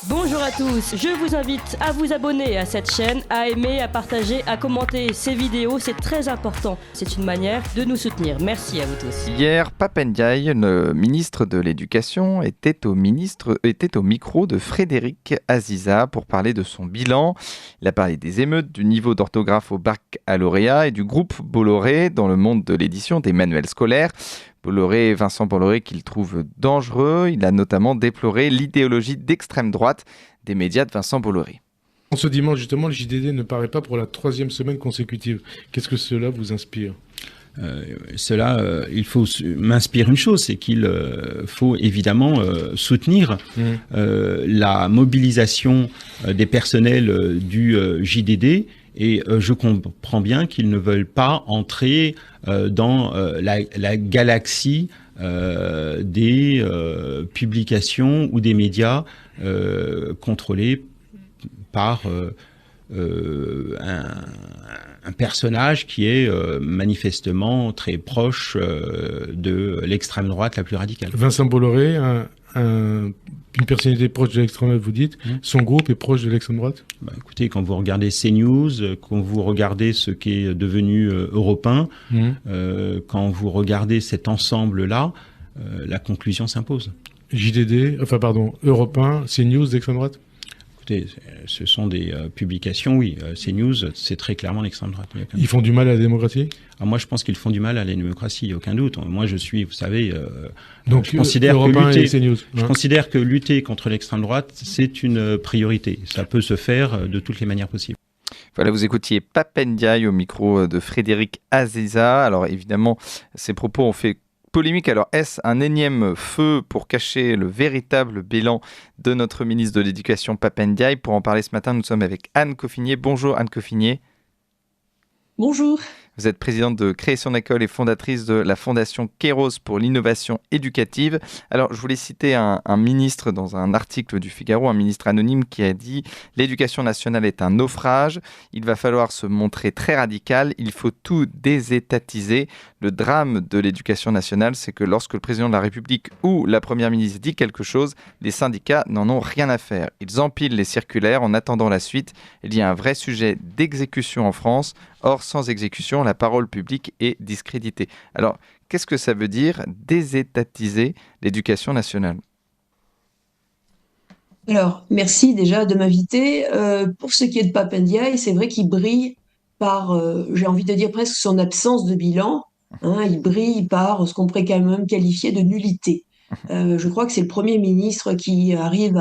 Bonjour à tous, je vous invite à vous abonner à cette chaîne, à aimer, à partager, à commenter ces vidéos, c'est très important. C'est une manière de nous soutenir. Merci à vous tous. Hier, Pap Ndiaye, le ministre de l'Éducation, était au micro de Frédéric Aziza pour parler de son bilan. Il a parlé des émeutes, du niveau d'orthographe au baccalauréat et du groupe Bolloré dans le monde de l'édition des manuels scolaires. Vincent Bolloré, qu'il trouve dangereux. Il a notamment déploré l'idéologie d'extrême droite des médias de Vincent Bolloré. Ce dimanche, justement, le JDD ne paraît pas pour la 3e semaine consécutive. Qu'est-ce que cela vous inspire ? Il faut m'inspire une chose, c'est qu'il faut évidemment soutenir la mobilisation des personnels du JDD. Et je comprends bien qu'ils ne veulent pas entrer dans la galaxie des publications ou des médias contrôlés par un personnage qui est manifestement très proche de l'extrême droite la plus radicale. Vincent Bolloré, une personnalité proche de l'extrême droite, vous dites, son groupe est proche de l'extrême droite ? Écoutez, quand vous regardez CNews, quand vous regardez ce qui est devenu Europe 1, quand vous regardez cet ensemble-là, la conclusion s'impose. Europe 1, CNews d'extrême droite ? Écoutez, ce sont des publications, oui. CNews, c'est très clairement l'extrême droite. Ils font du mal à la démocratie ? Moi, je pense qu'ils font du mal à la démocratie, il n'y a aucun doute. Moi, je suis, vous savez, donc, je considère que lutter contre l'extrême droite, c'est une priorité. Ça peut se faire de toutes les manières possibles. Voilà, vous écoutiez Pap Ndiaye au micro de Frédéric Aziza. Alors évidemment, ces propos ont fait polémique. Alors, est-ce un énième feu pour cacher le véritable bilan de notre ministre de l'Éducation, Pap Ndiaye ? Pour en parler ce matin, nous sommes avec Anne Coffinier. Bonjour Anne Coffinier. Bonjour. Vous êtes présidente de Création d'école et fondatrice de la fondation Kairos pour l'innovation éducative. Alors, je voulais citer un ministre dans un article du Figaro, un ministre anonyme qui a dit « L'éducation nationale est un naufrage. Il va falloir se montrer très radical. Il faut tout désétatiser. » Le drame de l'éducation nationale, c'est que lorsque le président de la République ou la première ministre dit quelque chose, les syndicats n'en ont rien à faire. Ils empilent les circulaires en attendant la suite. Il y a un vrai sujet d'exécution en France. Or, sans exécution, la parole publique est discréditée. Alors, qu'est-ce que ça veut dire désétatiser l'éducation nationale ? Alors, merci déjà de m'inviter. Pour ce qui est de Pap Ndiaye, c'est vrai qu'il brille par, j'ai envie de dire presque son absence de bilan. Il brille par ce qu'on pourrait quand même qualifier de nullité. Je crois que c'est le Premier ministre qui arrive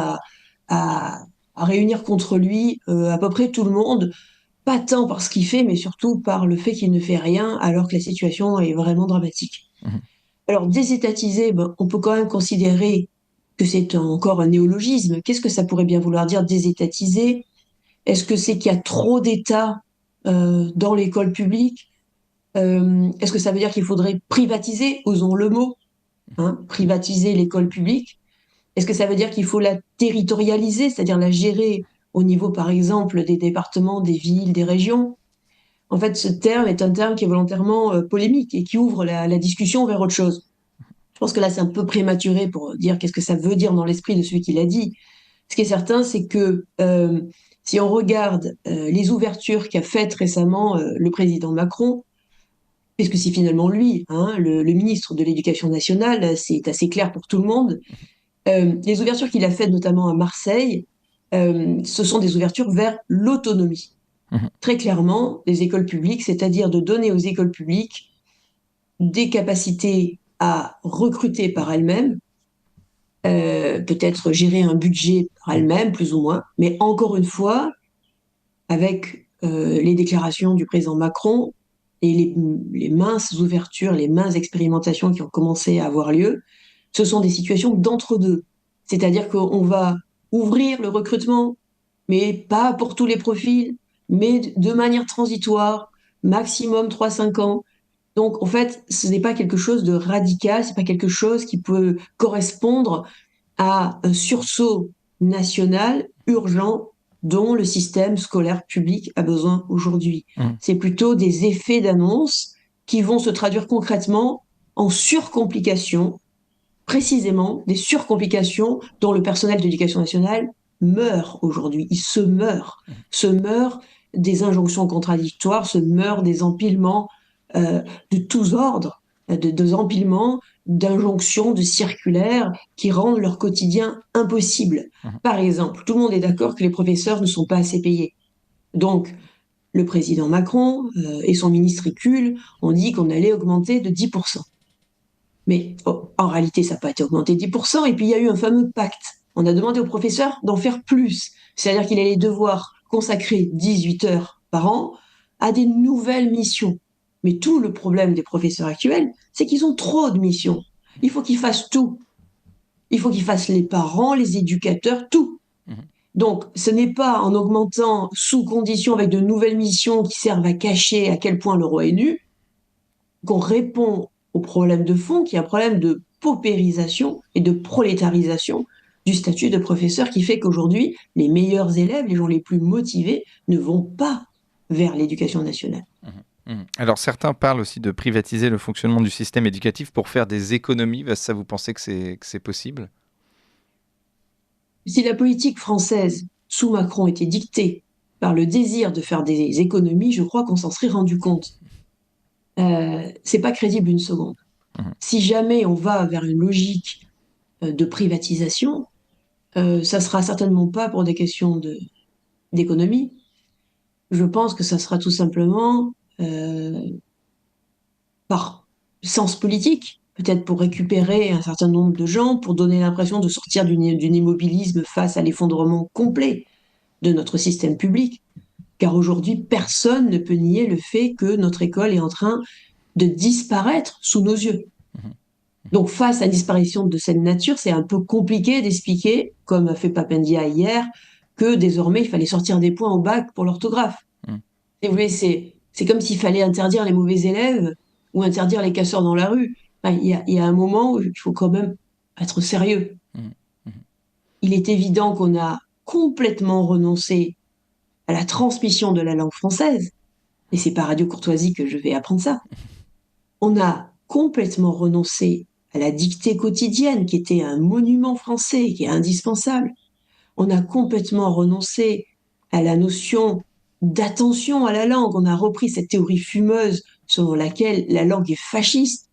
à réunir contre lui à peu près tout le monde, pas tant par ce qu'il fait, mais surtout par le fait qu'il ne fait rien alors que la situation est vraiment dramatique. Alors, désétatiser, on peut quand même considérer que c'est encore un néologisme. Qu'est-ce que ça pourrait bien vouloir dire, désétatiser ? Est-ce que c'est qu'il y a trop d'État dans l'école publique ? Est-ce que ça veut dire qu'il faudrait privatiser, osons le mot, privatiser l'école publique ? Est-ce que ça veut dire qu'il faut la territorialiser, c'est-à-dire la gérer au niveau, par exemple, des départements, des villes, des régions ? En fait, ce terme est un terme qui est volontairement polémique et qui ouvre la discussion vers autre chose. Je pense que là, c'est un peu prématuré pour dire qu'est-ce que ça veut dire dans l'esprit de celui qui l'a dit. Ce qui est certain, c'est que si on regarde les ouvertures qu'a faites récemment le président Macron, puisque c'est finalement lui, le ministre de l'Éducation nationale, c'est assez clair pour tout le monde, les ouvertures qu'il a faites notamment à Marseille, ce sont des ouvertures vers l'autonomie. Très clairement, les écoles publiques, c'est-à-dire de donner aux écoles publiques des capacités à recruter par elles-mêmes, peut-être gérer un budget par elles-mêmes, plus ou moins, mais encore une fois, avec les déclarations du président Macron et les minces ouvertures, les minces expérimentations qui ont commencé à avoir lieu, ce sont des situations d'entre-deux. C'est-à-dire qu'on va ouvrir le recrutement, mais pas pour tous les profils, mais de manière transitoire, maximum 3-5 ans. Donc, en fait, ce n'est pas quelque chose de radical, c'est pas quelque chose qui peut correspondre à un sursaut national urgent dont le système scolaire public a besoin aujourd'hui. C'est plutôt des effets d'annonce qui vont se traduire concrètement en surcomplications, précisément des surcomplications dont le personnel d'éducation nationale meurt aujourd'hui, il se meurt des injonctions contradictoires, se meurt des empilements de tous ordres, de empilements d'injonctions, de circulaires qui rendent leur quotidien impossible. Par exemple, tout le monde est d'accord que les professeurs ne sont pas assez payés. Donc, le président Macron et son ministre Ricule ont dit qu'on allait augmenter de 10%. Mais en réalité, ça n'a pas été augmenté de 10%. Et puis, il y a eu un fameux pacte. On a demandé aux professeurs d'en faire plus. C'est-à-dire qu'il allait devoir consacrer 18 heures par an à des nouvelles missions. Mais tout le problème des professeurs actuels, c'est qu'ils ont trop de missions. Il faut qu'ils fassent tout. Il faut qu'ils fassent les parents, les éducateurs, tout. Donc, ce n'est pas en augmentant sous condition avec de nouvelles missions qui servent à cacher à quel point le roi est nu qu'on répond au problème de fond, qui est un problème de paupérisation et de prolétarisation du statut de professeur qui fait qu'aujourd'hui, les meilleurs élèves, les gens les plus motivés, ne vont pas vers l'éducation nationale. Alors certains parlent aussi de privatiser le fonctionnement du système éducatif pour faire des économies. Ça, vous pensez que c'est possible ? Si la politique française sous Macron était dictée par le désir de faire des économies, je crois qu'on s'en serait rendu compte. C'est pas crédible une seconde. Si jamais on va vers une logique de privatisation, ça sera certainement pas pour des questions d'économie. Je pense que ça sera tout simplement par sens politique, peut-être pour récupérer un certain nombre de gens, pour donner l'impression de sortir d'un immobilisme face à l'effondrement complet de notre système public. Car aujourd'hui, personne ne peut nier le fait que notre école est en train de disparaître sous nos yeux. Donc, face à la disparition de cette nature, c'est un peu compliqué d'expliquer, comme a fait Papendia hier, que désormais, il fallait sortir des points au bac pour l'orthographe. Et vous voyez, c'est comme s'il fallait interdire les mauvais élèves ou interdire les casseurs dans la rue. Enfin, il y a un moment où il faut quand même être sérieux. Il est évident qu'on a complètement renoncé à la transmission de la langue française, et c'est par Radio Courtoisie que je vais apprendre ça. On a complètement renoncé à la dictée quotidienne, qui était un monument français, qui est indispensable. On a complètement renoncé à la notion d'attention à la langue. On a repris cette théorie fumeuse selon laquelle la langue est fasciste.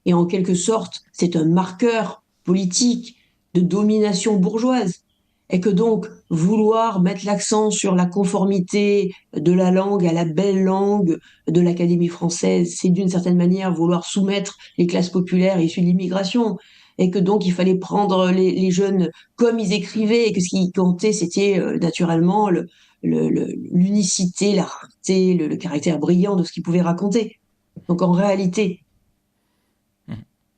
Et en quelque sorte, c'est un marqueur politique de domination bourgeoise. Et que donc, vouloir mettre l'accent sur la conformité de la langue à la belle langue de l'Académie française, c'est d'une certaine manière vouloir soumettre les classes populaires issues de l'immigration. Et que donc, il fallait prendre les jeunes comme ils écrivaient, et que ce qui comptait, c'était naturellement l'unicité, la rareté, le caractère brillant de ce qu'ils pouvaient raconter. Donc en réalité,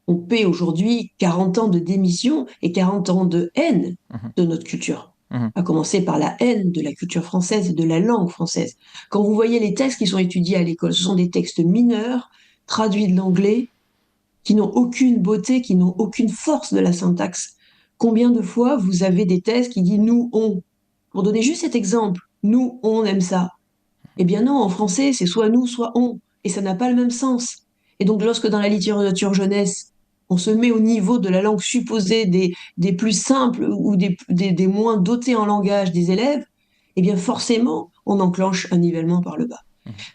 on paie aujourd'hui 40 ans de démission et 40 ans de haine de notre culture. À commencer par la haine de la culture française et de la langue française. Quand vous voyez les textes qui sont étudiés à l'école, ce sont des textes mineurs, traduits de l'anglais, qui n'ont aucune beauté, qui n'ont aucune force de la syntaxe. Combien de fois vous avez des textes qui disent « nous, on ». Pour donner juste cet exemple, « nous, on aime ça ». Eh bien non, en français, c'est soit « nous », soit « on ». Et ça n'a pas le même sens. Et donc, lorsque dans la littérature jeunesse, on se met au niveau de la langue supposée des plus simples ou des moins dotés en langage des élèves, eh bien forcément, on enclenche un nivellement par le bas.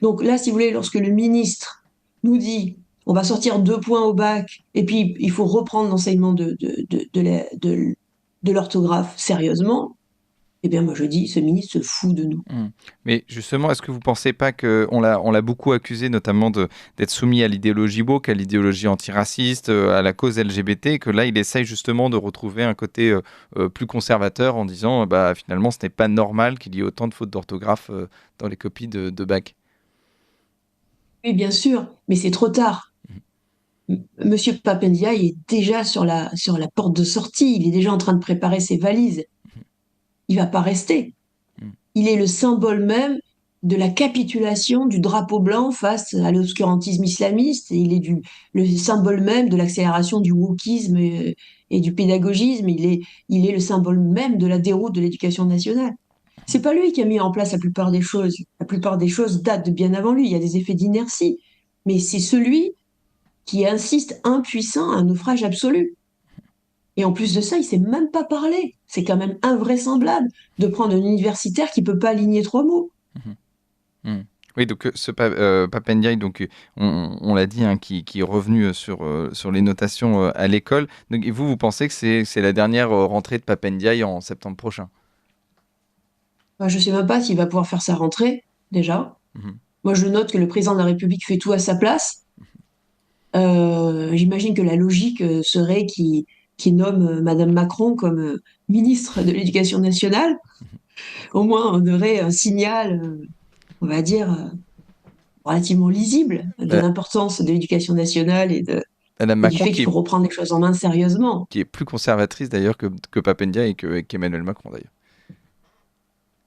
Donc là, si vous voulez, lorsque le ministre nous dit on va sortir 2 points au bac et puis il faut reprendre l'enseignement de l'orthographe sérieusement, eh bien moi je dis, ce ministre se fout de nous. Mais justement, est-ce que vous ne pensez pas qu'on l'a beaucoup accusé notamment d'être soumis à l'idéologie woke, à l'idéologie antiraciste, à la cause LGBT, et que là il essaye justement de retrouver un côté plus conservateur en disant finalement ce n'est pas normal qu'il y ait autant de fautes d'orthographe dans les copies de bac? Oui, bien sûr, mais c'est trop tard. Monsieur Papendia est déjà sur la porte de sortie, il est déjà en train de préparer ses valises. Il va pas rester. Il est le symbole même de la capitulation du drapeau blanc face à l'obscurantisme islamiste. Et il est le symbole même de l'accélération du wokisme et du pédagogisme. Il est le symbole même de la déroute de l'éducation nationale. C'est pas lui qui a mis en place la plupart des choses. La plupart des choses datent de bien avant lui. Il y a des effets d'inertie. Mais c'est celui qui insiste impuissant à un naufrage absolu. Et en plus de ça, il ne sait même pas parler. C'est quand même invraisemblable de prendre un universitaire qui ne peut pas aligner 3 mots. Oui, donc Pap Ndiaye, donc, on l'a dit, hein, qui est revenu sur les notations à l'école. Donc, et vous pensez que c'est la dernière rentrée de Pap Ndiaye en septembre prochain? Je ne sais même pas s'il va pouvoir faire sa rentrée, déjà. Mhm. Moi, je note que le président de la République fait tout à sa place. J'imagine que la logique serait qu'il nomme Madame Macron comme ministre de l'Éducation nationale. Au moins, on aurait un signal, on va dire, relativement lisible de Euh, l'importance de l'éducation nationale et Madame du Macron fait qu'il faut reprendre les choses en main sérieusement. qui est plus conservatrice d'ailleurs que Pap Ndiaye et qu'Emmanuel Macron d'ailleurs.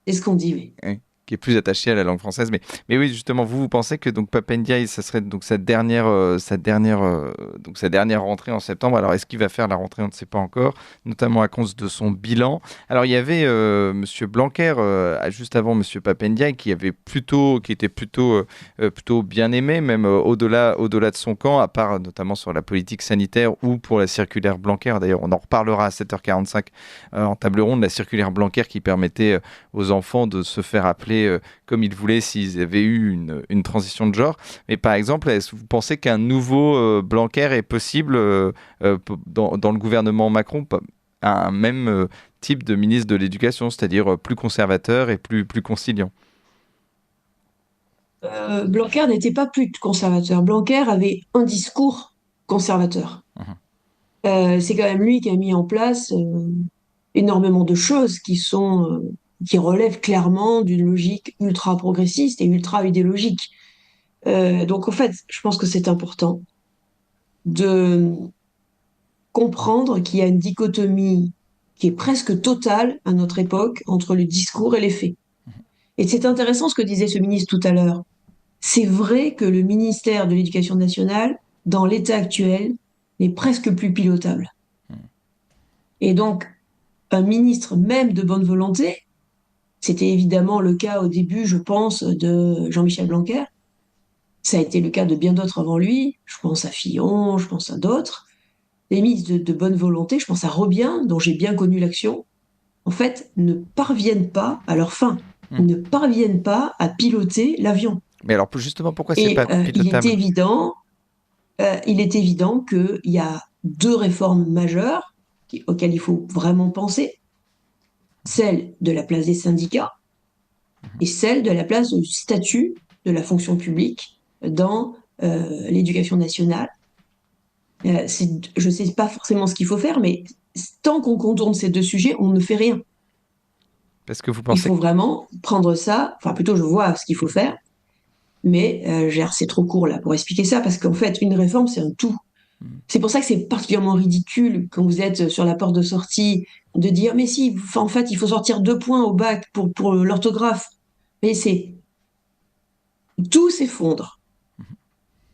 C'est ce qu'on dit, oui. Oui, qui est plus attaché à la langue française. Mais oui, justement, vous pensez que donc Pap Ndiaye, ça serait donc sa dernière rentrée en septembre. Alors, est-ce qu'il va faire la rentrée? On ne sait pas encore, notamment à cause de son bilan. Alors, il y avait Monsieur Blanquer, juste avant Monsieur Pap Ndiaye, qui était plutôt bien aimé, même au-delà de son camp, à part notamment sur la politique sanitaire ou pour la circulaire Blanquer. D'ailleurs, on en reparlera à 7h45 en table ronde, la circulaire Blanquer qui permettait aux enfants de se faire appeler comme ils voulaient s'ils avaient eu une transition de genre. Mais par exemple, est-ce que vous pensez qu'un nouveau Blanquer est possible dans le gouvernement Macron, un même type de ministre de l'Éducation, c'est-à-dire plus conservateur et plus conciliant? Blanquer n'était pas plus conservateur. Blanquer avait un discours conservateur. C'est quand même lui qui a mis en place énormément de choses qui relèvent clairement d'une logique ultra progressiste et ultra idéologique. Donc en fait, je pense que c'est important de comprendre qu'il y a une dichotomie qui est presque totale à notre époque entre le discours et les faits. Et c'est intéressant ce que disait ce ministre tout à l'heure. C'est vrai que le ministère de l'Éducation nationale, dans l'état actuel, n'est presque plus pilotable. Et donc, un ministre même de bonne volonté, c'était évidemment le cas au début, je pense, de Jean-Michel Blanquer, ça a été le cas de bien d'autres avant lui, je pense à Fillon, je pense à d'autres, les ministres de bonne volonté, je pense à Robien, dont j'ai bien connu l'action, en fait, ne parviennent pas à leur fin. Ils ne parviennent pas à piloter l'avion. Mais alors, justement, pourquoi c'est pas il est pilotable? évident qu'il y a 2 réformes majeures auxquelles il faut vraiment penser. Celle de la place des syndicats et celle de la place du statut de la fonction publique dans l'éducation nationale. Je ne sais pas forcément ce qu'il faut faire, mais tant qu'on contourne ces 2 sujets, on ne fait rien. Parce que vous Il pensez faut vraiment prendre ça, enfin plutôt je vois ce qu'il faut faire, mais c'est trop court là pour expliquer ça, parce qu'en fait, une réforme, c'est un tout. C'est pour ça que c'est particulièrement ridicule quand vous êtes sur la porte de sortie de dire mais si, en fait, il faut sortir 2 points au bac pour l'orthographe. Mais tout s'effondre.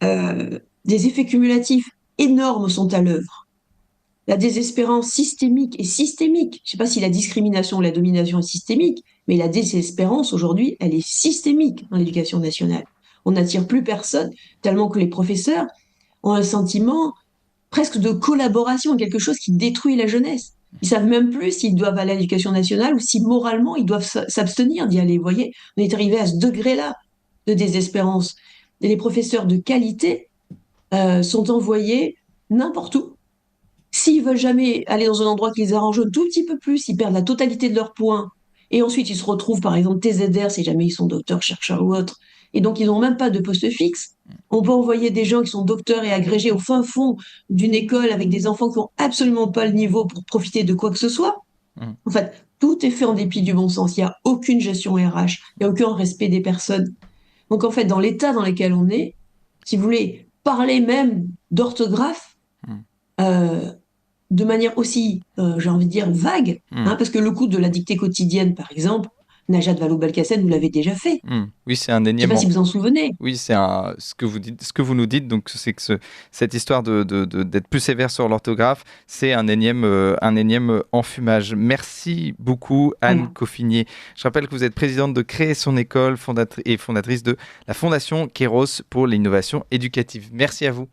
Des effets cumulatifs énormes sont à l'œuvre. La désespérance systémique est systémique. Je ne sais pas si la discrimination ou la domination est systémique, mais la désespérance aujourd'hui, elle est systémique dans l'éducation nationale. On n'attire plus personne, tellement que les professeurs ont un sentiment presque de collaboration, quelque chose qui détruit la jeunesse. Ils savent même plus s'ils doivent aller à l'éducation nationale ou si moralement ils doivent s'abstenir d'y aller. Vous voyez, on est arrivé à ce degré-là de désespérance. Et les professeurs de qualité sont envoyés n'importe où. S'ils veulent jamais aller dans un endroit qui les arrange un tout petit peu plus, ils perdent la totalité de leurs points. Et ensuite, ils se retrouvent, par exemple, TZR, si jamais ils sont docteurs, chercheurs ou autres. Et donc, ils n'ont même pas de poste fixe. On peut envoyer des gens qui sont docteurs et agrégés au fin fond d'une école avec des enfants qui n'ont absolument pas le niveau pour profiter de quoi que ce soit. En fait, tout est fait en dépit du bon sens. Il n'y a aucune gestion RH. Il n'y a aucun respect des personnes. Donc, en fait, dans l'état dans lequel on est, si vous voulez parler même d'orthographe, de manière aussi, j'ai envie de dire, vague, parce que le coup de la dictée quotidienne, par exemple, Najat Vallaud-Belkacem, vous l'avez déjà fait. Oui, c'est un Je ne sais énième. pas si vous en souvenez. Oui, c'est ce que vous nous dites, donc c'est que cette histoire d'être plus sévère sur l'orthographe, c'est un énième enfumage. Merci beaucoup, Anne Coffinier. Je rappelle que vous êtes présidente de Créer son école et fondatrice de la Fondation Kairos pour l'innovation éducative. Merci à vous.